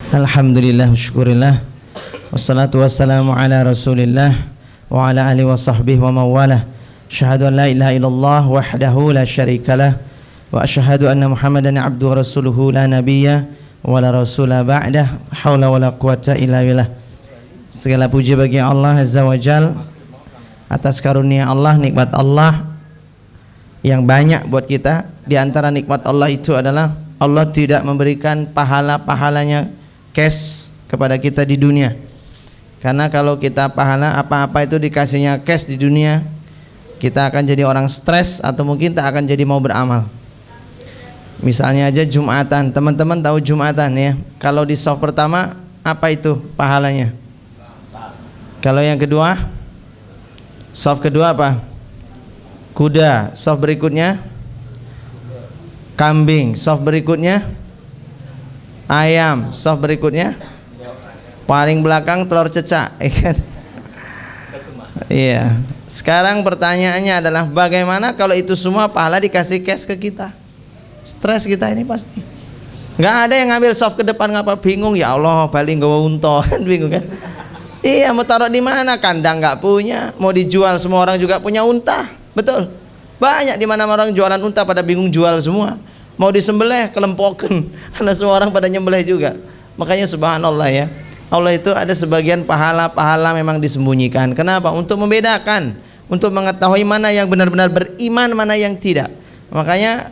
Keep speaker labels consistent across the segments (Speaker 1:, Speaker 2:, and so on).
Speaker 1: Alhamdulillah, syukurillah. Wassalatu wassalamu ala rasulillah wa ala alihi wa sahbihi wa mawalah. Asyhadu an la ilaha illallah wahdahu la syarikalah wa asyhadu anna Muhammadan abduhu wa rasuluhu la nabiyya wa la rasula ba'dah. Haula wa la quwata illa billah. Segala puji bagi Allah Azza wa Jal atas karunia Allah, nikmat Allah yang banyak buat kita. Di antara nikmat Allah itu adalah Allah tidak memberikan pahala-pahalanya cash kepada kita di dunia. Karena kalau kita pahala apa-apa itu dikasihnya cash di dunia, kita akan jadi orang stres atau mungkin tak akan jadi mau beramal. Misalnya aja Jumatan, teman-teman tahu Jumatan ya. Kalau di soft pertama apa itu pahalanya? Kalau yang kedua, soft kedua apa? Kuda. Soft berikutnya kambing. Soft berikutnya ayam. Soft berikutnya paling belakang telur cecak, kan? Iya. Sekarang pertanyaannya adalah bagaimana kalau itu semua pahala dikasih cash ke kita? Stres kita ini pasti. Nggak ada yang ngambil soft ke depan, ngapa bingung? Ya Allah, paling gawa unta, kan bingung kan? Iya, mau taruh di mana? Kandang nggak punya, mau dijual semua orang juga punya unta, betul? Banyak di mana orang jualan unta pada bingung jual semua. Mau disembelih kelempokan, karena semua orang pada nyembelih juga. Makanya subhanallah ya, Allah itu ada sebagian pahala-pahala memang disembunyikan. Kenapa? Untuk membedakan, untuk mengetahui mana yang benar-benar beriman, mana yang tidak. Makanya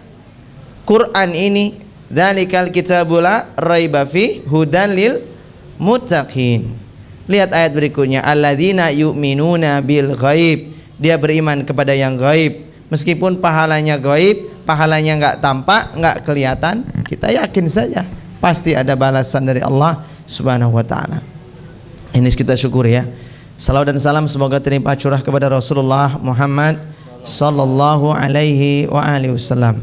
Speaker 1: Quran ini, dzalikal kitabul la raiba fi hudan lil muttaqin. Lihat ayat berikutnya, alladzina yu'minuna bil ghaib. Dia beriman kepada yang gaib. Meskipun pahalanya gaib, pahalanya enggak tampak, enggak kelihatan, kita yakin saja pasti ada balasan dari Allah Subhanahu wa taala. Ini kita syukur ya. Salawat dan salam semoga terlimpah curah kepada Rasulullah Muhammad sallallahu alaihi wa alihi wasallam.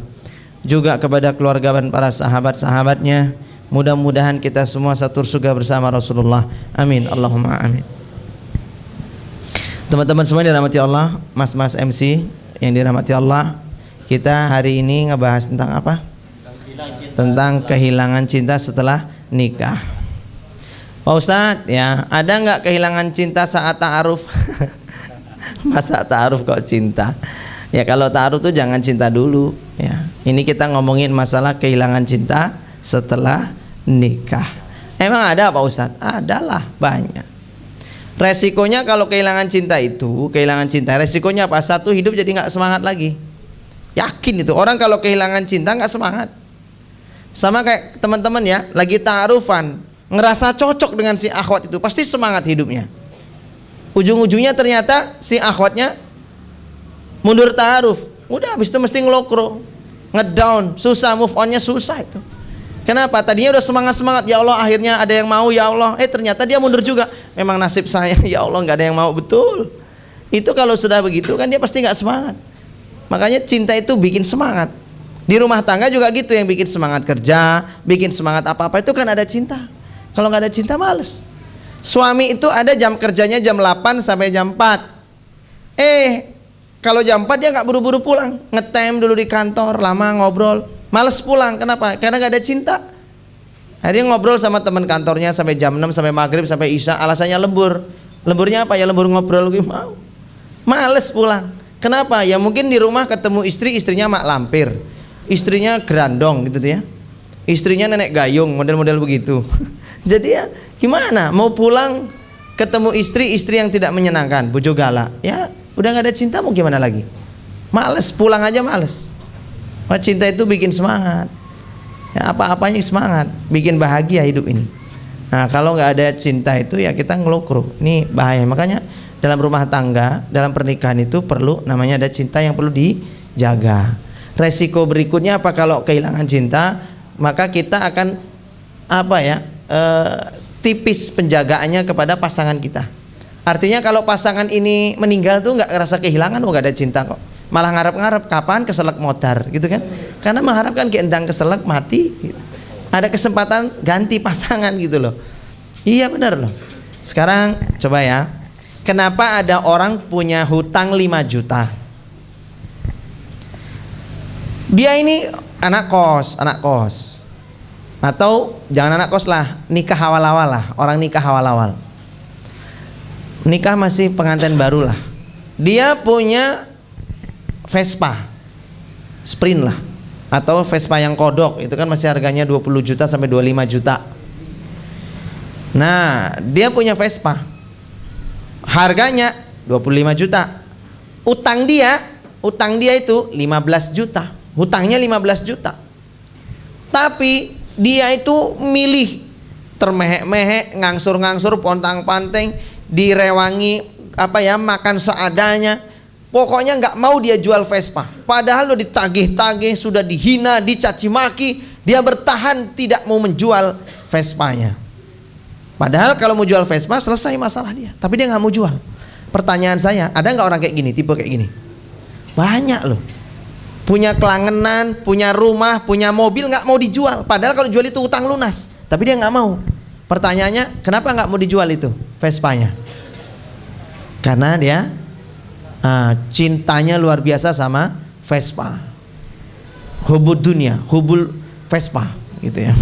Speaker 1: Juga kepada keluarga dan para sahabat-sahabatnya. Mudah-mudahan kita semua satu surga bersama Rasulullah. Amin. Allahumma amin. Teman-teman semua yang dirahmati Allah, mas-mas MC yang dirahmati Allah, kita hari ini ngebahas tentang apa? Tentang kehilangan cinta setelah nikah. Pak Ustadz, ya, ada nggak kehilangan cinta saat ta'aruf? Masa ta'aruf kok cinta? Ya kalau ta'aruf tuh jangan cinta dulu. Ya, ini kita ngomongin masalah kehilangan cinta setelah nikah. Emang ada Pak Ustadz? Adalah, banyak. Resikonya kalau kehilangan cinta itu, kehilangan cinta, resikonya apa? Satu, hidup jadi nggak semangat lagi. Yakin itu, orang kalau kehilangan cinta nggak semangat. Sama kayak teman-teman ya, lagi ta'arufan, ngerasa cocok dengan si akhwat itu, pasti semangat hidupnya. Ujung-ujungnya ternyata si akhwatnya mundur ta'aruf, udah habis itu mesti ngelokro, ngedown, susah, move onnya susah itu. Kenapa? Tadinya udah semangat-semangat, ya Allah akhirnya ada yang mau, ya Allah. Ternyata dia mundur juga. Memang nasib saya, ya Allah nggak ada yang mau, betul. Itu kalau sudah begitu kan dia pasti nggak semangat. Makanya cinta itu bikin semangat. Di rumah tangga juga gitu, yang bikin semangat kerja, bikin semangat apa-apa itu kan ada cinta. Kalau nggak ada cinta males. Suami itu ada jam kerjanya jam 8 sampai jam 4. Kalau jam 4 dia nggak buru-buru pulang, ngetem dulu di kantor, lama ngobrol, males pulang. Kenapa? Karena nggak ada cinta. Akhirnya ngobrol sama teman kantornya sampai jam 6, sampai maghrib, sampai isya. Alasannya lembur. Lemburnya apa? Ya lembur ngobrol. Mau, males pulang. Kenapa? Ya mungkin di rumah ketemu istri, istrinya mak lampir, istrinya gerandong gitu ya, istrinya nenek gayung, model-model begitu. Jadi ya gimana? Mau pulang ketemu istri yang tidak menyenangkan, bojo galak. Ya udah nggak ada cinta, mau gimana lagi? Males pulang aja, males. Wah, cinta itu bikin semangat. Ya, apa-apanya semangat, bikin bahagia hidup ini. Nah kalau nggak ada cinta itu ya kita ngelokro. Ini bahaya. Makanya dalam rumah tangga, dalam pernikahan itu perlu namanya ada cinta yang perlu dijaga. Resiko berikutnya apa kalau kehilangan cinta? Maka kita akan tipis penjagaannya kepada pasangan kita. Artinya kalau pasangan ini meninggal tuh nggak ngerasa kehilangan, nggak ada cinta kok. Malah ngarep-ngarep kapan keselak modar gitu kan. Karena mengharapkan keendang keselak mati gitu. Ada kesempatan ganti pasangan gitu loh. Iya benar loh. Sekarang coba ya, kenapa ada orang punya hutang 5 juta? Dia ini anak kos. Atau jangan anak kos lah, nikah awal-awal lah, orang nikah awal-awal. Nikah masih pengantin baru lah. Dia punya Vespa Sprint lah, atau Vespa yang kodok, itu kan masih harganya 20 juta sampai 25 juta. Nah, dia punya Vespa, harganya 25 juta. Utang dia itu 15 juta. Hutangnya 15 juta. Tapi dia itu milih termehek-mehek, ngangsur-ngangsur, pontang-panteng, direwangi makan seadanya. Pokoknya nggak mau dia jual Vespa. Padahal udah ditagih-tagih, sudah dihina, dicaci maki, dia bertahan tidak mau menjual Vespanya. Padahal kalau mau jual Vespa selesai masalah dia, tapi dia nggak mau jual. Pertanyaan saya, ada nggak orang kayak gini, tipe kayak gini? Banyak loh. Punya kelangenan, punya rumah, punya mobil, nggak mau dijual. Padahal kalau jual itu utang lunas, tapi dia nggak mau. Pertanyaannya, kenapa nggak mau dijual itu Vespanya? Karena dia cintanya luar biasa sama Vespa. Hubud dunia, hubul Vespa, gitu ya.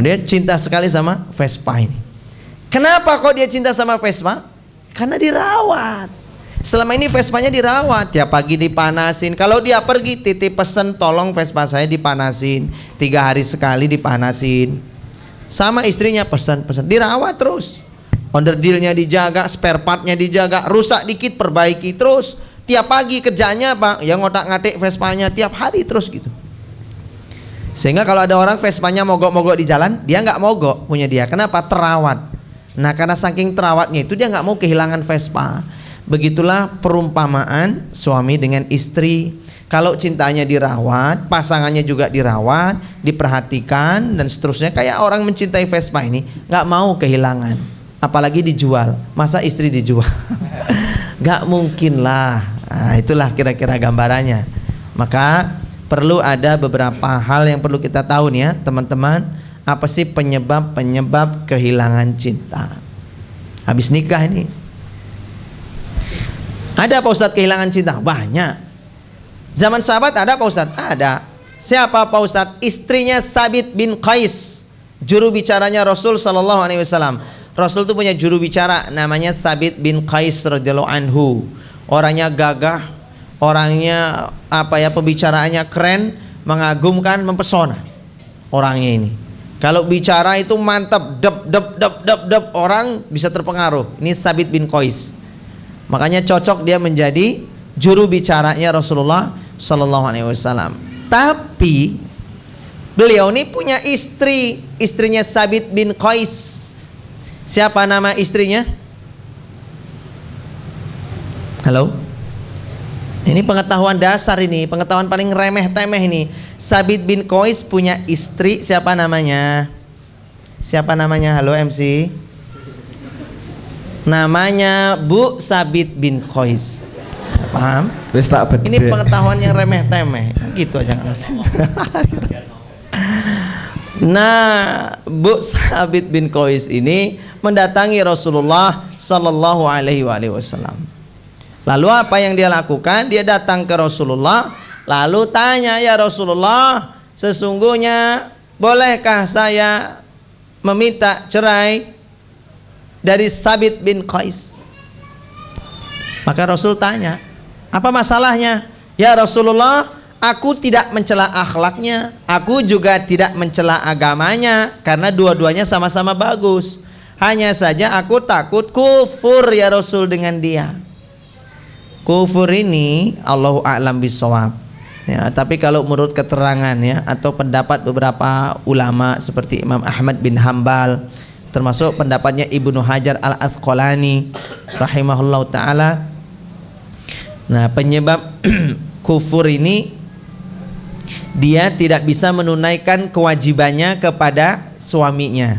Speaker 1: Dia cinta sekali sama Vespa ini. Kenapa kok dia cinta sama Vespa? Karena dirawat. Selama ini Vespanya dirawat, tiap pagi dipanasin. Kalau dia pergi titip pesan, tolong Vespa saya dipanasin, 3 hari sekali dipanasin. Sama istrinya pesan-pesan, dirawat terus. Onderdilnya dijaga, spare partnya dijaga, rusak dikit perbaiki terus. Tiap pagi kerjanya apa? Ya ngotak-ngatik Vespanya tiap hari terus gitu. Sehingga kalau ada orang Vespanya mogok-mogok di jalan, dia nggak mogok punya dia. Kenapa? Terawat. Nah, karena saking terawatnya itu dia nggak mau kehilangan Vespa. Begitulah perumpamaan suami dengan istri. Kalau cintanya dirawat, pasangannya juga dirawat, diperhatikan dan seterusnya. Kayak orang mencintai Vespa ini nggak mau kehilangan, apalagi dijual. Masa istri dijual? Nggak mungkin lah. Nah, itulah kira-kira gambarannya. Maka perlu ada beberapa hal yang perlu kita tahu nih ya teman-teman. Apa sih penyebab kehilangan cinta? Habis nikah ini ada Pak Ustadz kehilangan cinta? Banyak. Zaman sahabat ada Pak Ustadz? Ada. Siapa Pak Ustadz? Istrinya Sabit bin Qais, juru bicaranya Rasul Sallallahu Alaihi Wasallam. Rasul itu punya juru bicara namanya Sabit bin Qais radhiyallahu anhu. Orangnya gagah, orangnya pembicaraannya keren, mengagumkan, mempesona. Orangnya ini. Kalau bicara itu mantap, dep, orang bisa terpengaruh. Ini Sabit bin Qais. Makanya cocok dia menjadi juru bicaranya Rasulullah Sallallahu Alaihi Wasallam. Tapi beliau ini punya istri, istrinya Sabit bin Qais. Siapa nama istrinya? Halo? Ini pengetahuan dasar ini, pengetahuan paling remeh-temeh ini. Sabit bin Qais punya istri, siapa namanya? Siapa namanya? Halo MC. Namanya Bu Sabit bin Qais. Paham? Ini pengetahuan yang remeh-temeh. Gitu aja. Nah, Bu Sabit bin Qais ini mendatangi Rasulullah Sallallahu Alaihi Wasallam. Lalu apa yang dia lakukan? Dia datang ke Rasulullah, lalu tanya, ya Rasulullah, sesungguhnya bolehkah saya meminta cerai dari Sabit bin Qais? Maka Rasul tanya, apa masalahnya? Ya Rasulullah, aku tidak mencela akhlaknya, aku juga tidak mencela agamanya, karena dua-duanya sama-sama bagus. Hanya saja aku takut kufur ya Rasul dengan dia. Kufur ini Allahu a'lam bishawab. Ya, tapi kalau menurut keterangan ya atau pendapat beberapa ulama seperti Imam Ahmad bin Hambal, termasuk pendapatnya Ibnu Hajar al-Asqalani rahimahullah ta'ala. Nah, penyebab kufur ini dia tidak bisa menunaikan kewajibannya kepada suaminya.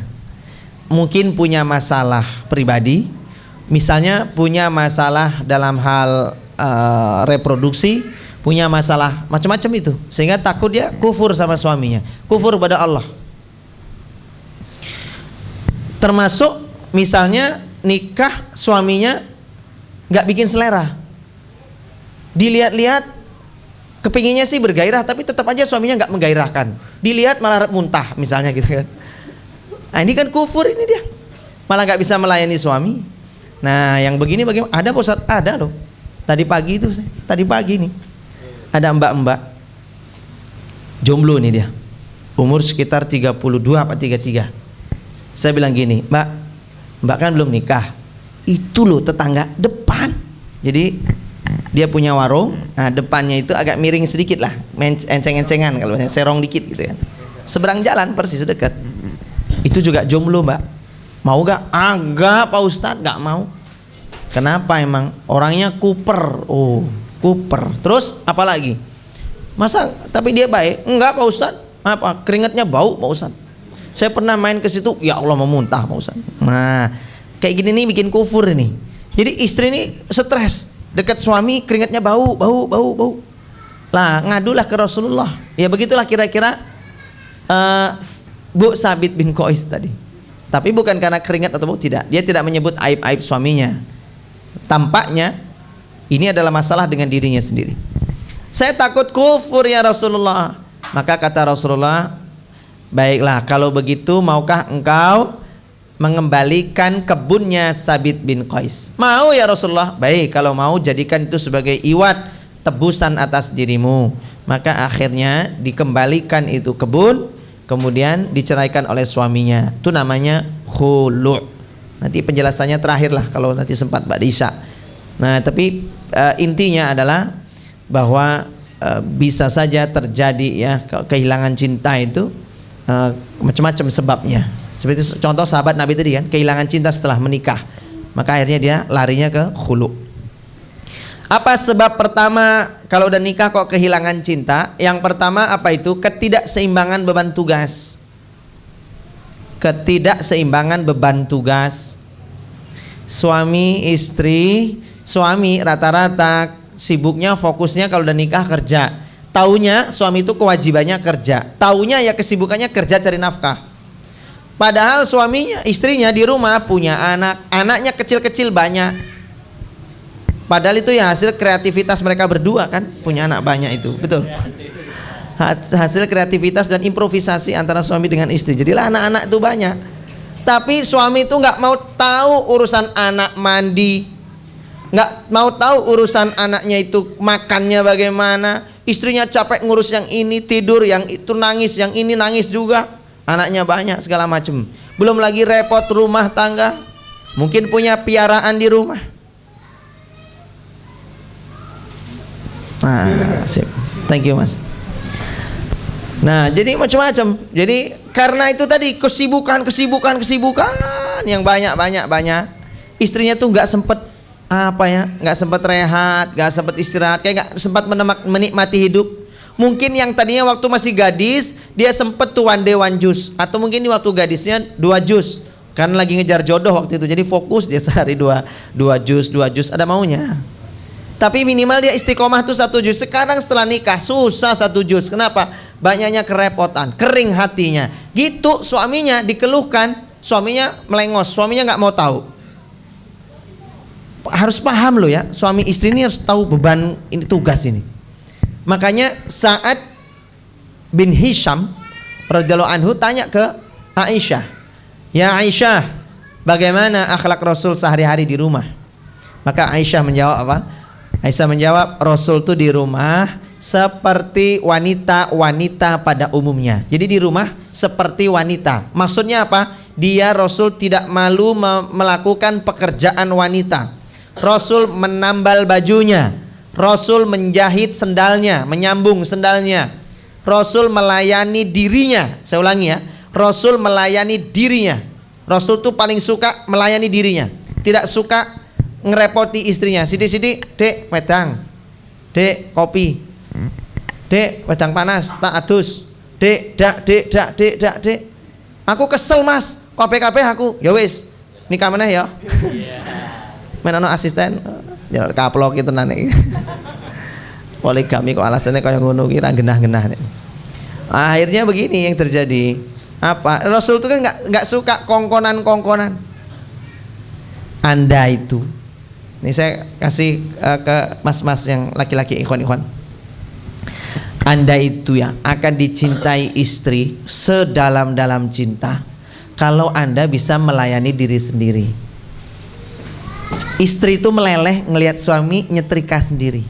Speaker 1: Mungkin punya masalah pribadi, misalnya punya masalah dalam hal reproduksi, punya masalah macam-macam itu, sehingga takut dia kufur sama suaminya, kufur pada Allah. Termasuk misalnya nikah, suaminya nggak bikin selera, dilihat-lihat Kepinginnya sih bergairah, tapi tetap aja suaminya nggak menggairahkan. Dilihat malah muntah misalnya gitu kan. Nah, ini kan kufur ini dia. Malah nggak bisa melayani suami. Nah, yang begini bagaimana? Ada Pak Ustaz? Ada loh. Tadi pagi nih ada mbak-mbak jomblo nih dia. Umur sekitar 32 apa 33. Saya bilang gini, Mbak kan belum nikah. Itu loh tetangga depan. Jadi dia punya warung, nah depannya itu agak miring sedikit lah, enceng-encengan kalau serong dikit gitu kan. Seberang jalan persis dekat. Itu juga jomblo Mbak. Mau gak? Enggak Pak Ustadz, gak mau. Kenapa emang? Orangnya kuper. Oh, kuper. Terus apa lagi? Masa tapi dia baik? Enggak Pak Ustadz. Apa? Keringatnya bau Pak Ustadz. Saya pernah main ke situ, ya Allah mau muntah Pak Ustadz. Nah, kayak gini nih bikin kufur ini. Jadi istri ini stres. Dekat suami keringatnya bau. Lah ngadulah ke Rasulullah. Ya begitulah kira-kira Bu Sabit bin Qais tadi. Tapi bukan karena keringat atau bau, tidak. Dia tidak menyebut aib-aib suaminya. Tampaknya ini adalah masalah dengan dirinya sendiri. Saya takut kufur ya Rasulullah. Maka kata Rasulullah, baiklah kalau begitu maukah engkau mengembalikan kebunnya Sabit bin Qais? Mau ya Rasulullah. Baik, kalau mau jadikan itu sebagai iwat tebusan atas dirimu. Maka akhirnya dikembalikan itu kebun, kemudian diceraikan oleh suaminya. Itu namanya khulu'. Nanti penjelasannya terakhir lah kalau nanti sempat Mbak Isya. Nah tapi intinya adalah bahwa bisa saja terjadi ya kehilangan cinta itu macam-macam sebabnya. Seperti contoh sahabat Nabi tadi kan, kehilangan cinta setelah menikah, maka akhirnya dia larinya ke khulu. Apa sebab pertama kalau udah nikah kok kehilangan cinta? Yang pertama apa itu? Ketidakseimbangan beban tugas. Ketidakseimbangan beban tugas. Suami istri, suami rata-rata sibuknya fokusnya kalau udah nikah kerja. Taunya suami itu kewajibannya kerja. Taunya ya kesibukannya kerja cari nafkah. Padahal suaminya, istrinya di rumah punya anak, anaknya kecil-kecil banyak. Padahal itu ya hasil kreativitas mereka berdua kan, punya anak banyak itu, betul. Hasil kreativitas dan improvisasi antara suami dengan istri. Jadilah anak-anak itu banyak. Tapi suami itu nggak mau tahu urusan anak mandi, nggak mau tahu urusan anaknya itu makannya bagaimana. Istrinya capek ngurus yang ini, tidur, yang itu nangis, yang ini nangis juga. Anaknya banyak segala macam. Belum lagi repot rumah tangga. Mungkin punya piaraan di rumah. Nah, sip. Thank you Mas. Nah, jadi macam-macam. Jadi karena itu tadi kesibukan yang banyak. Istrinya tuh nggak sempet nggak sempat rehat, nggak sempat istirahat, kayak nggak sempat menikmati hidup. Mungkin yang tadinya waktu masih gadis dia sempet tuh one day one juice, atau mungkin di waktu gadisnya 2 jus, karena lagi ngejar jodoh waktu itu, jadi fokus dia sehari 2 jus ada maunya. Tapi minimal dia istiqomah tuh 1 jus. Sekarang setelah nikah susah 1 jus. Kenapa? Banyaknya kerepotan, kering hatinya. Gitu suaminya dikeluhkan, suaminya melengos, suaminya nggak mau tahu. Harus paham loh ya, suami istri ini harus tahu beban ini, tugas ini. Makanya Sa'ad bin Hisham radhiyallahu anhu tanya ke Aisyah, "Ya Aisyah, bagaimana akhlak Rasul sehari-hari di rumah?" Maka Aisyah menjawab apa? Aisyah menjawab, Rasul tuh di rumah seperti wanita-wanita pada umumnya. Jadi di rumah seperti wanita. Maksudnya apa? Dia Rasul tidak malu melakukan pekerjaan wanita. Rasul menambal bajunya, Rasul menjahit sendalnya, menyambung sendalnya. Rasul melayani dirinya. Saya ulangi ya, Rasul melayani dirinya. Rasul tuh paling suka melayani dirinya, tidak suka ngerepoti istrinya. Sidi-sidi, dek wedang, dek kopi, dek wedang panas tak adus, dek dak. Aku kesel Mas, kabeh aku. Ya wis, nikah meneh ya. Menono asisten ya kaplok itu nane. Poligami kok alasannya kayak ngono ki ra genah-genah. Akhirnya begini yang terjadi. Apa? Rasul itu kan enggak suka kongkonan-kongkonan. Anda itu. Ini saya kasih ke mas-mas yang laki-laki, ikhwan-ikhwan. Anda itu ya akan dicintai istri sedalam-dalam cinta kalau Anda bisa melayani diri sendiri. Istri itu meleleh ngelihat suami nyetrika sendiri.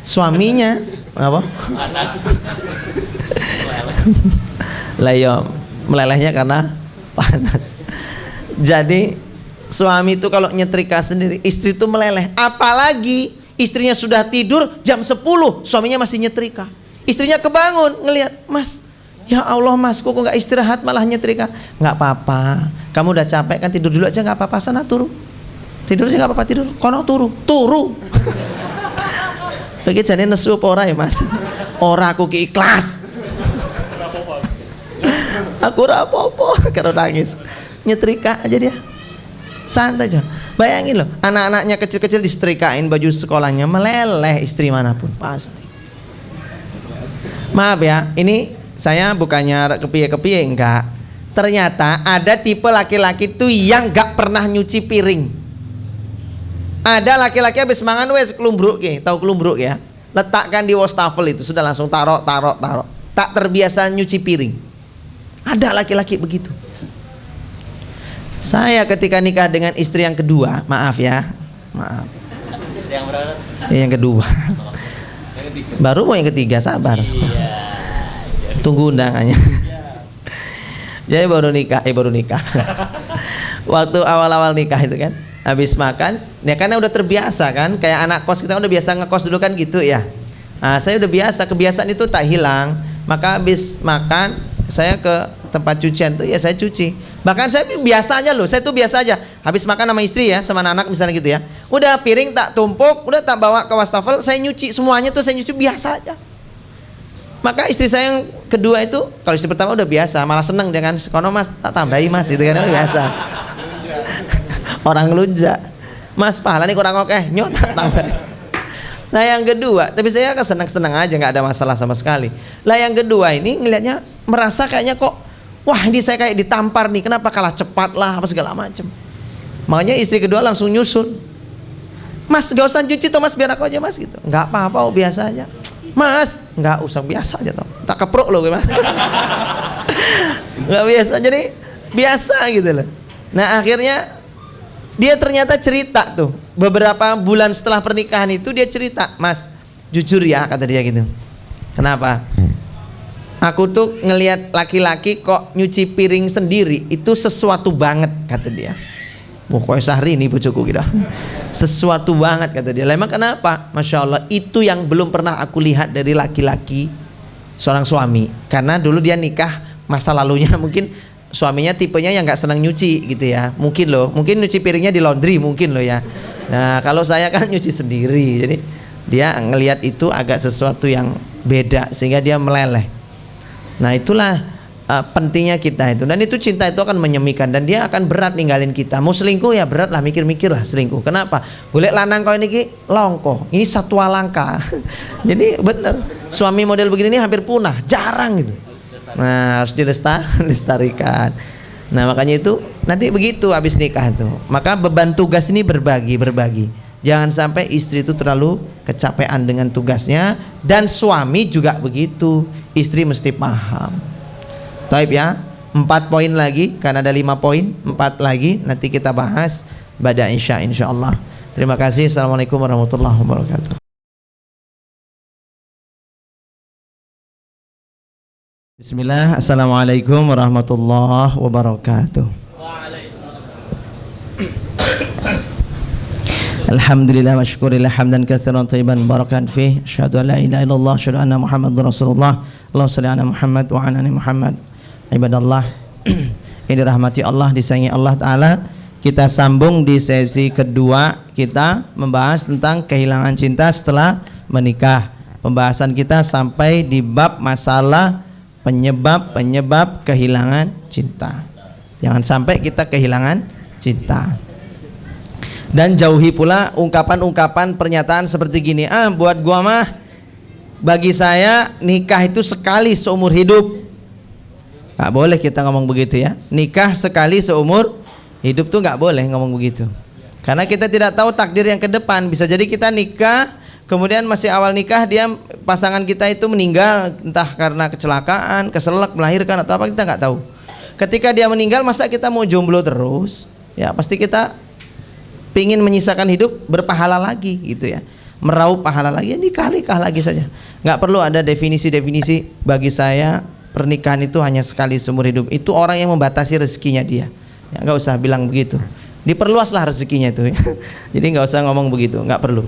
Speaker 1: Suaminya apa? Panas. Lah ya, melelehnya karena panas. Jadi suami itu kalau nyetrika sendiri, istri itu meleleh. Apalagi istrinya sudah tidur jam 10, suaminya masih nyetrika. Istrinya kebangun ngelihat, "Mas, ya Allah Mas, kok nggak istirahat malah nyetrika?" "Nggak apa-apa, kamu udah capek kan, tidur dulu aja, nggak apa-apa, sana turu. Tidur aja nggak apa-apa, tidur. Kono turu." Begitu jadi nesu apa ora ya Mas? Ora, aku ki ikhlas. Aku rapopo karo nangis. Nyetrika aja dia. Santai aja. Bayangin loh, anak-anaknya kecil-kecil disetrikain baju sekolahnya, meleleh istri manapun pasti. Maaf ya, ini saya bukannya kepiye-kepiye, enggak. Ternyata ada tipe laki-laki tuh yang gak pernah nyuci piring. Ada laki-laki habis mangan wes kelumbruk ya, tahu kelumbruk ya? Letakkan di wastafel itu sudah langsung taruh. Tak terbiasa nyuci piring. Ada laki-laki begitu. Saya ketika nikah dengan istri yang kedua, maaf ya, maaf. Istri yang berapa? Yang kedua. Baru mau yang ketiga, sabar. Tunggu undangannya. Jadi baru nikah. Waktu awal-awal nikah itu kan, habis makan, ya karena udah terbiasa kan, kayak anak kos kita udah biasa ngekos dulu kan gitu ya. Nah, saya udah biasa, kebiasaan itu tak hilang. Maka habis makan, saya ke tempat cucian tuh ya saya cuci. Bahkan saya biasa aja loh, saya tuh biasa aja. Habis makan sama istri ya, sama anak misalnya gitu ya. Udah piring tak tumpuk, udah tak bawa ke wastafel, saya nyuci semuanya tuh, saya nyuci biasa aja. Maka istri saya yang kedua itu, kalau istri pertama udah biasa, malah seneng dengan kono Mas, tak tambahi Mas, itu kan biasa. Orang ngelunjak, Mas pahala nih kurang oke, nyot tak tambahi. Nah yang kedua, tapi saya kan senang-senang aja, nggak ada masalah sama sekali. Lah yang kedua ini ngelihatnya merasa kayaknya kok, wah ini saya kayak ditampar nih, kenapa kalah cepat lah apa segala macam. Makanya istri kedua langsung nyusul, Mas gak usah cuci toh Mas, biar aku aja Mas gitu. Nggak apa-apa, oh, biasa aja. Mas nggak usah, biasa aja toh, tak keprok loh Mas. Nggak biasa, jadi biasa gitu loh. Nah akhirnya dia ternyata cerita tuh, beberapa bulan setelah pernikahan itu dia cerita, Mas jujur ya kata dia gitu. Kenapa? Aku tuh ngelihat laki-laki kok nyuci piring sendiri itu sesuatu banget kata dia. Pokoknya sehari ini bojoku gitu. Sesuatu banget kata dia. Emang kenapa? Masya Allah, itu yang belum pernah aku lihat dari laki-laki seorang suami. Karena dulu dia nikah, masa lalunya mungkin suaminya tipenya yang nggak senang nyuci gitu ya. Mungkin nyuci piringnya di laundry mungkin loh ya. Nah kalau saya kan nyuci sendiri, jadi dia ngelihat itu agak sesuatu yang beda sehingga dia meleleh. Nah itulah pentingnya kita itu, dan itu cinta itu akan menyemikan, dan dia akan berat ninggalin kita. Mau selingkuh ya berat lah, mikir-mikir lah selingkuh. Kenapa? Golek lanang kau ini longko, ini satwa langka. Jadi bener, suami model begini ini hampir punah, jarang gitu. Nah harus dilestarikan. Nah makanya itu nanti begitu habis nikah itu, maka beban tugas ini berbagi. Jangan sampai istri itu terlalu kecapean dengan tugasnya, dan suami juga begitu. Istri mesti paham. Taib ya, 4 poin lagi, karena ada 5 poin, 4 lagi nanti kita bahas pada insyaallah. Terima kasih. Assalamualaikum warahmatullahi wabarakatuh. Bismillah. Assalamualaikum warahmatullahi wabarakatuh. Alhamdulillah wa syukurillah hamdan katsiran thayyiban barakan fih. Asyhadu an la ilaha illallah, asyhadu anna Muhammadar Rasulullah. Allahumma shalli ala Muhammad wa ala ali Muhammad. Ibadallah yang dirahmati Allah, disayangi Allah Ta'ala, kita sambung di sesi kedua. Kita membahas tentang kehilangan cinta setelah menikah. Pembahasan kita sampai di bab masalah penyebab kehilangan cinta. Jangan sampai kita kehilangan cinta. Dan jauhi pula ungkapan-ungkapan pernyataan seperti gini, buat gua mah, bagi saya nikah itu sekali seumur hidup. Gak boleh kita ngomong begitu ya. Nikah sekali seumur hidup tuh gak boleh ngomong begitu. Karena kita tidak tahu takdir yang ke depan. Bisa jadi kita nikah, kemudian masih awal nikah dia pasangan kita itu meninggal entah karena kecelakaan, keselak, melahirkan atau apa, kita nggak tahu. Ketika dia meninggal, masa kita mau jomblo terus? Ya pasti kita pingin menyisakan hidup berpahala lagi gitu ya, meraup pahala lagi, ya nikah lagi saja. Nggak perlu ada definisi-definisi. Bagi saya pernikahan itu hanya sekali seumur hidup. Itu orang yang membatasi rezekinya dia. Ya, nggak usah bilang begitu. Diperluaslah rezekinya itu ya. Jadi nggak usah ngomong begitu, nggak perlu.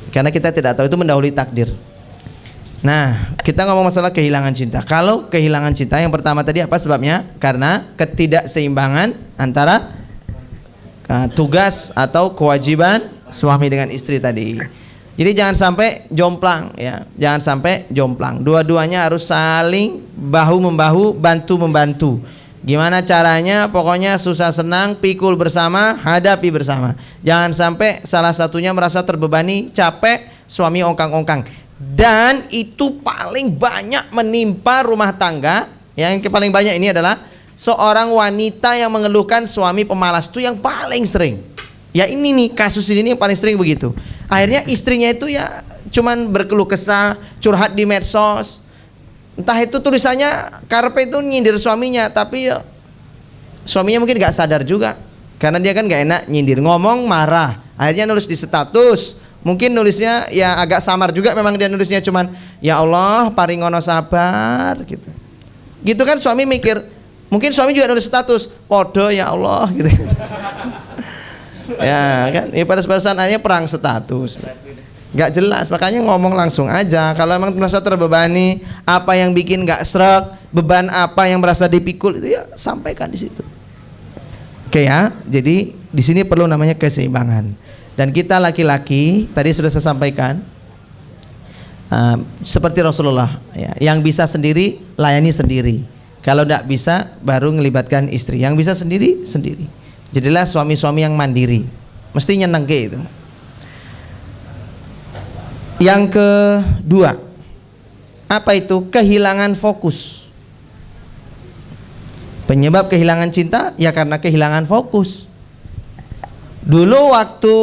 Speaker 1: Karena kita tidak tahu, itu mendahului takdir. Nah, kita ngomong masalah kehilangan cinta. Kalau kehilangan cinta, yang pertama tadi apa sebabnya? Karena ketidakseimbangan antara tugas atau kewajiban suami dengan istri tadi. Jadi jangan sampai jomplang ya, jangan sampai jomplang. Dua-duanya harus saling bahu membahu, bantu membantu. Gimana caranya? Pokoknya susah senang pikul bersama, hadapi bersama. Jangan sampai salah satunya merasa terbebani, capek, suami ongkang-ongkang. Dan itu paling banyak menimpa rumah tangga. Yang paling banyak ini adalah seorang wanita yang mengeluhkan suami pemalas, itu yang paling sering. Ya ini nih, kasus ini yang paling sering begitu. Akhirnya istrinya itu ya cuman berkeluh kesah, curhat di medsos. Entah itu tulisannya karpe itu nyindir suaminya, tapi ya, suaminya mungkin gak sadar juga. Karena dia kan gak enak nyindir, ngomong marah. Akhirnya nulis di status. Mungkin nulisnya ya agak samar juga, memang dia nulisnya cuman ya Allah paringono sabar gitu. Gitu kan suami mikir. Mungkin suami juga nulis status podo ya Allah gitu. Ya kan, ya pada akhirnya perang status. Gak jelas, makanya ngomong langsung aja. Kalau emang merasa terbebani, apa yang bikin gak sreg, beban apa yang merasa dipikul, itu ya sampaikan di situ. Oke ya, jadi di sini perlu namanya keseimbangan. Dan kita laki-laki tadi sudah saya sampaikan, seperti Rasulullah ya, yang bisa sendiri layani sendiri. Kalau tidak bisa baru ngelibatkan istri. Yang bisa sendiri sendiri. Jadilah suami-suami yang mandiri. Mesti nyenengke itu. Yang kedua, apa itu? Kehilangan fokus. Penyebab kehilangan cinta ya karena kehilangan fokus. Dulu waktu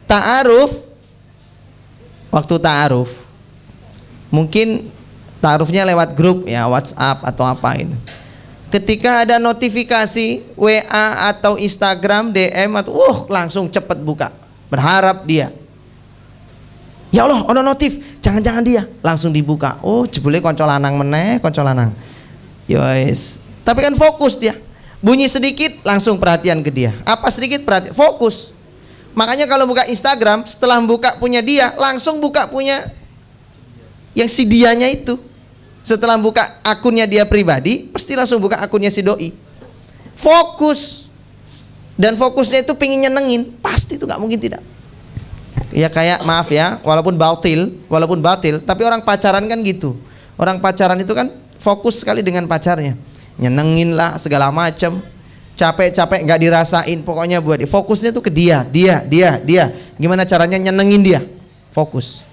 Speaker 1: ta'aruf, mungkin ta'arufnya lewat grup ya, WhatsApp atau apa itu. Ketika ada notifikasi WA atau Instagram DM atau langsung cepet buka, berharap dia. Ya Allah, ono notif, jangan-jangan dia, langsung dibuka. Oh, jebule konco lanang meneh, konco lanang. Yes. Tapi kan fokus dia. Bunyi sedikit langsung perhatian ke dia. Apa sedikit perhatian? Fokus. Makanya kalau buka Instagram, setelah buka punya dia, langsung buka punya yang si dianya itu. Setelah buka akunnya dia pribadi, pasti langsung buka akunnya si doi. Fokus. Dan fokusnya itu pengen nyenengin, pasti itu gak mungkin tidak. Ya kayak maaf ya, walaupun batil, tapi orang pacaran kan gitu. Orang pacaran itu kan fokus sekali dengan pacarnya. Nyenengin lah segala macam, capek-capek nggak dirasain, pokoknya buat dia. Fokusnya tuh ke dia. Gimana caranya nyenengin dia? Fokus.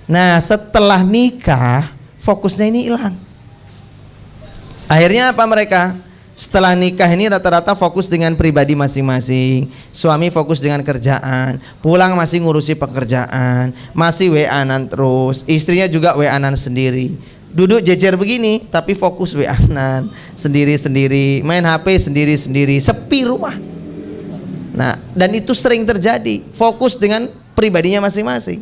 Speaker 1: Nah setelah nikah, fokusnya ini hilang. Akhirnya apa mereka? Setelah nikah ini rata-rata fokus dengan pribadi masing-masing. Suami fokus dengan kerjaan, pulang masih ngurusi pekerjaan, masih WA-an terus, istrinya juga WA-an sendiri. Duduk jejer begini tapi fokus WA-an sendiri-sendiri, main HP sendiri-sendiri, sepi rumah. Nah, dan itu sering terjadi, fokus dengan pribadinya masing-masing.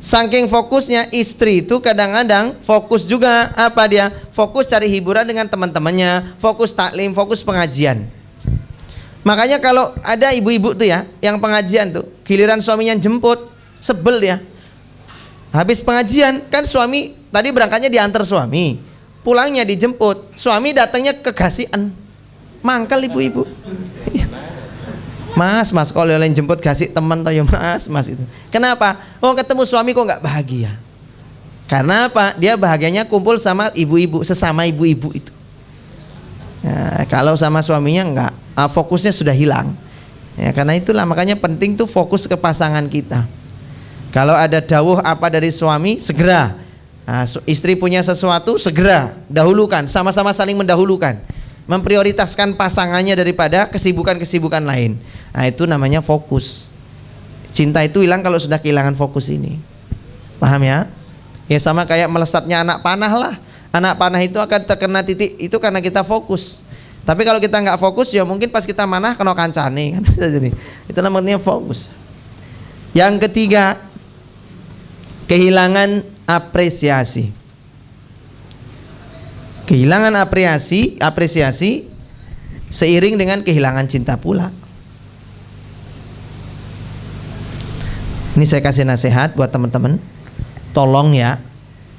Speaker 1: Saking fokusnya, istri itu kadang-kadang fokus juga apa dia? Fokus cari hiburan dengan teman-temannya, fokus taklim, fokus pengajian. Makanya kalau ada ibu-ibu tuh ya, yang pengajian tuh, giliran suaminya jemput, sebel dia. Habis pengajian kan suami tadi berangkatnya diantar suami, pulangnya dijemput, suami datangnya kegasian, mangkal ibu-ibu. Mas kalau yang jemput kasih teman toh ya mas itu. Kenapa? Oh ketemu suami kok nggak bahagia? Karena apa? Dia bahagianya kumpul sama ibu-ibu, sesama ibu-ibu itu. Nah, kalau sama suaminya enggak, fokusnya sudah hilang. Ya, karena itulah makanya penting tuh fokus ke pasangan kita. Kalau ada dawuh apa dari suami, segera. Nah, istri punya sesuatu, segera dahulukan, sama-sama saling mendahulukan, memprioritaskan pasangannya daripada kesibukan-kesibukan lain. Nah, itu namanya fokus. Cinta itu hilang kalau sudah kehilangan fokus ini. Paham ya? Ya sama kayak melesatnya anak panah lah. Anak panah itu akan terkena titik itu karena kita fokus. Tapi kalau kita nggak fokus ya mungkin pas kita manah kena kancane kan. Jadi itu namanya fokus. Yang ketiga, kehilangan apresiasi. Kehilangan apresiasi seiring dengan kehilangan cinta pula. Ini saya kasih nasihat buat teman-teman. Tolong ya,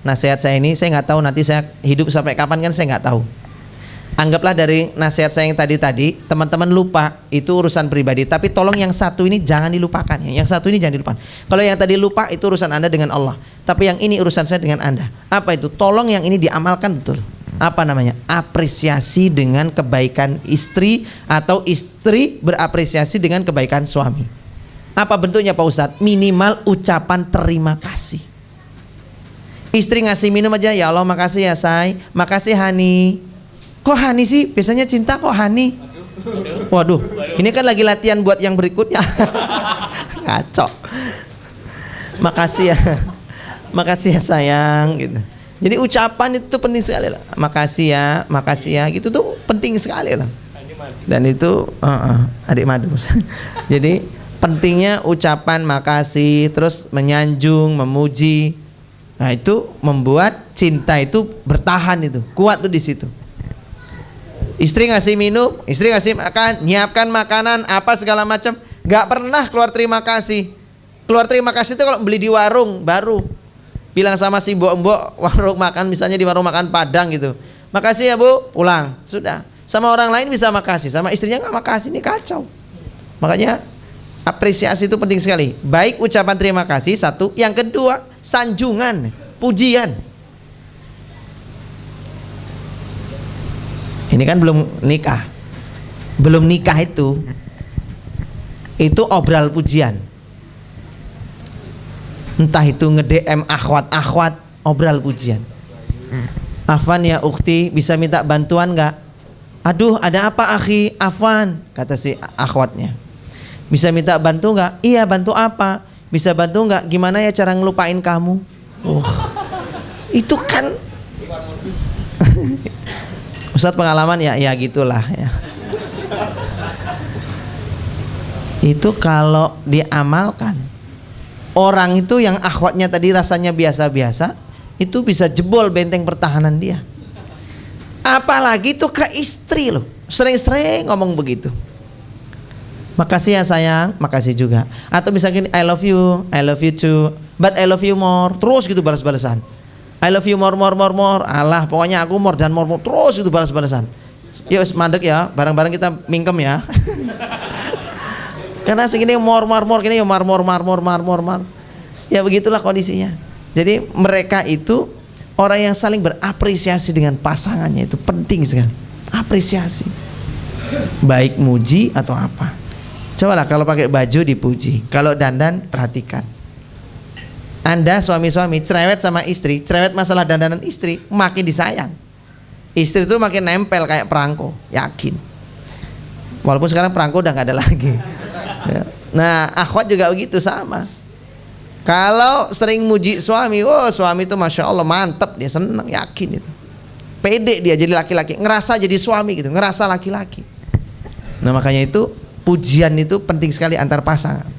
Speaker 1: nasihat saya ini saya nggak tahu nanti saya hidup sampai kapan kan saya nggak tahu. Anggaplah dari nasihat saya yang tadi, teman-teman lupa itu urusan pribadi. Tapi tolong yang satu ini jangan dilupakan ya. Yang satu ini jangan dilupakan. Kalau yang tadi lupa itu urusan Anda dengan Allah. Tapi yang ini urusan saya dengan Anda. Apa itu? Tolong yang ini diamalkan betul. Apa namanya? Apresiasi dengan kebaikan istri atau istri berapresiasi dengan kebaikan suami. Apa bentuknya Pak Ustadz? Minimal ucapan terima kasih. Istri ngasih minum aja, ya Allah makasih ya say, makasih Hani. Kok Hani sih? Biasanya cinta kok Hani. Waduh, ini kan lagi latihan buat yang berikutnya. Ngaco. Makasih ya, makasih ya sayang gitu. Jadi ucapan itu penting sekali lah. Makasih ya, gitu tuh penting sekali lah. Dan itu adik madu. Jadi pentingnya ucapan makasih, terus menyanjung, memuji. Nah itu membuat cinta itu bertahan itu, kuat tuh di situ. Istri ngasih minum, istri ngasih makan, nyiapkan makanan apa segala macam, nggak pernah keluar terima kasih. Keluar terima kasih itu kalau beli di warung baru bilang sama si mbok-mbok warung makan, misalnya di warung makan Padang gitu. Makasih ya Bu, pulang. Sudah. Sama orang lain bisa makasih, sama istrinya nggak makasih, ini kacau. Makanya apresiasi itu penting sekali. Baik ucapan terima kasih satu, yang kedua sanjungan, pujian. Ini kan belum nikah. Belum nikah itu obral pujian. Entah itu nge-DM akhwat-akhwat, obral pujian. Afwan ya ukhti, bisa minta bantuan nggak? Aduh, ada apa akhi? Afwan, kata si akhwatnya. Bisa minta bantu nggak? Iya, bantu apa? Bisa bantu nggak? Gimana ya cara ngelupain kamu? Itu kan Ustadz pengalaman ya gitulah ya. Itu kalau diamalkan, orang itu yang akhwatnya tadi rasanya biasa-biasa, itu bisa jebol benteng pertahanan dia. Apalagi tuh ke istri loh, sering-sering ngomong begitu. Makasih ya sayang, makasih juga. Atau misalnya I love you too, but I love you more. Terus gitu balas-balasan. I love you more. Alah, pokoknya aku more dan more. Terus gitu balas-balasan. Yuk mandek ya, bareng-bareng kita mingkem ya. Karena segini more, gini ya more. Ya begitulah kondisinya. Jadi mereka itu orang yang saling berapresiasi dengan pasangannya, itu penting sekali. Apresiasi. Baik muji atau apa. Cobalah kalau pakai baju dipuji, kalau dandan perhatikan. Anda suami-suami cerewet sama istri, cerewet masalah dandanan istri, makin disayang. Istri itu makin nempel kayak perangko, yakin. Walaupun sekarang perangko udah nggak ada lagi. Nah, akhwat juga begitu sama. Kalau sering muji suami, suami itu masya Allah mantep, dia senang, yakin itu. Pede dia jadi laki-laki, ngerasa jadi suami gitu, ngerasa laki-laki. Nah makanya itu pujian itu penting sekali antar pasangan.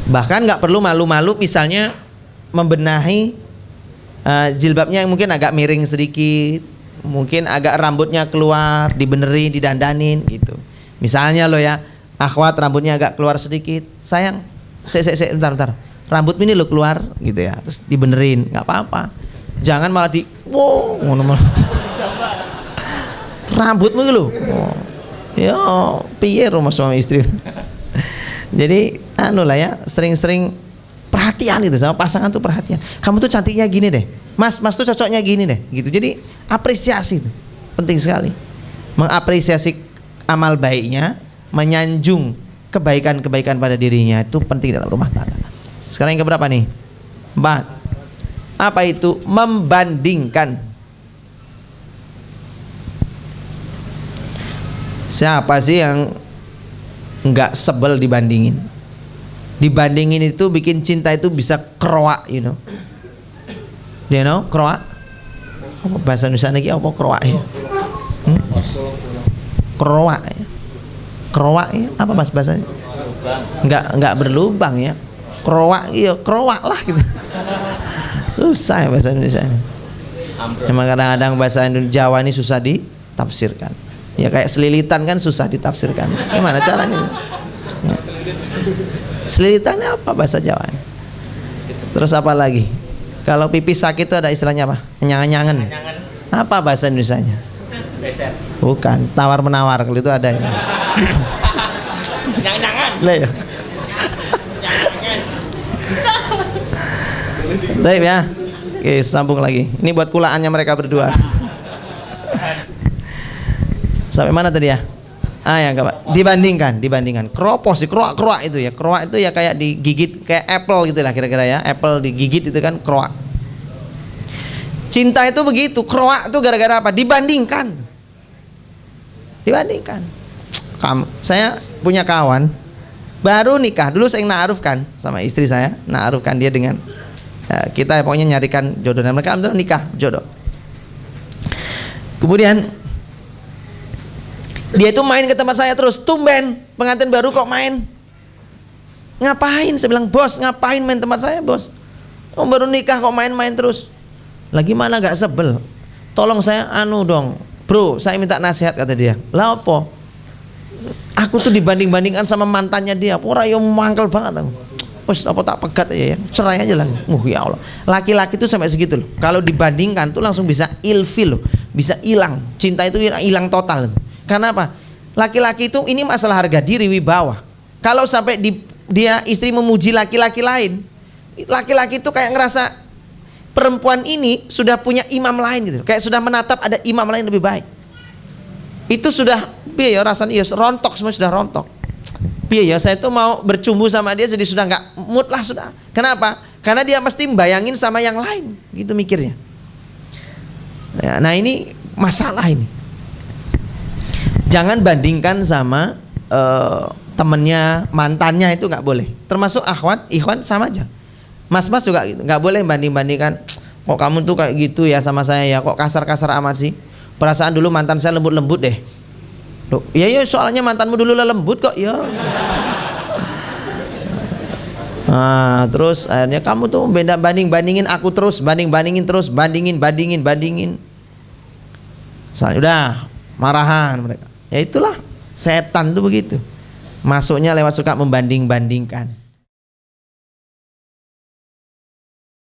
Speaker 1: Bahkan nggak perlu malu-malu, misalnya membenahi jilbabnya yang mungkin agak miring sedikit, mungkin agak rambutnya keluar, dibenerin, didandanin gitu. Misalnya lo ya, akhwat rambutnya agak keluar sedikit, sayang, bentar, rambut ini lo keluar gitu ya, terus dibenerin, nggak apa-apa. Jangan malah rambutmu lo. Ya, piye rumah suami istri. Jadi lah ya, sering-sering perhatian itu sama pasangan tuh, perhatian. Kamu tuh cantiknya gini deh. Mas tuh cocoknya gini deh, gitu. Jadi apresiasi itu penting sekali. Mengapresiasi amal baiknya, menyanjung kebaikan-kebaikan pada dirinya, itu penting dalam rumah tangga. Sekarang yang keberapa nih? 4. Apa itu? Membandingkan. Siapa sih yang nggak sebel dibandingin? Dibandingin itu bikin cinta itu bisa kroak, you know. Do you know kroak? Apa bahasa Indonesia lagi apa kroak ya? Kroak ya. Kroak ya, apa bahasanya? Enggak berlubang ya. Kroak, iya kroak lah gitu. Susah ya bahasa Indonesia ini. Emang kadang-kadang bahasa Jawa ini susah ditafsirkan. Ya kayak selilitan kan susah ditafsirkan. Gimana caranya? Ya. Selilitannya apa bahasa Jawa? Terus apa lagi? Kalau pipis sakit itu ada istilahnya apa? Nyang-nyangen. Apa bahasa Indonesianya? Bukan, tawar menawar. Kalau itu ada ya.
Speaker 2: Nyang-nyangan.
Speaker 1: Ya. Baik ya. Oke, sambung lagi. Ini buat kulaannya mereka berdua. Sampai mana tadi ya? Ya enggak, Pak. Dibandingkan. Kropos sih, kroak itu ya. Kroak itu ya kayak digigit kayak apple gitu lah kira-kira ya. Apple digigit itu kan kroak. Cinta itu begitu, kroak itu gara-gara apa? Dibandingkan. Saya punya kawan baru nikah. Dulu saya na'arufkan sama istri saya, na'arufkan dia dengan kita pokoknya nyarikan jodoh, dan mereka alhamdulillah nikah jodoh. Kemudian dia itu main ke tempat saya terus, tumben pengantin baru kok main. Ngapain? Saya bilang, bos ngapain main tempat saya bos? Oh, baru nikah kok main-main terus. Lagi mana gak sebel? Tolong saya dong bro, saya minta nasihat, kata dia. Lah apa? Aku tuh dibanding-bandingkan sama mantannya dia. Ora yo mangkel banget aku. Wes apa tak pegat aja ya. Cerai aja lah. Ya Allah. Laki-laki tuh sampai segitu loh. Kalau dibandingkan tuh langsung bisa ilfil loh. Bisa hilang. Cinta itu hilang total. Karena apa? Laki-laki itu ini masalah harga diri, wibawa. Kalau sampai dia istri memuji laki-laki lain, laki-laki itu kayak ngerasa perempuan ini sudah punya imam lain gitu. Kayak sudah menatap ada imam lain lebih baik. Itu sudah piye ya rasanya ya rontok, semua sudah rontok. Piye ya saya tuh mau bercumbu sama dia jadi sudah nggak mood lah sudah. Kenapa? Karena dia mesti membayangin sama yang lain, gitu mikirnya. Ya, nah ini masalah ini. Jangan bandingkan sama temennya, mantannya, itu nggak boleh. Termasuk akhwat, ikhwan sama aja. Mas-mas juga gitu, nggak boleh banding-bandingkan. Kok kamu tuh kayak gitu ya sama saya ya, kok kasar-kasar amat sih. Perasaan dulu mantan saya lembut-lembut deh. Loh, ya soalnya mantanmu dulu lembut kok ya. Nah, terus akhirnya kamu tuh banding-bandingin aku terus, bandingin. Soalnya udah marahan mereka. Ya itulah setan tuh begitu. Masuknya lewat suka membanding-bandingkan.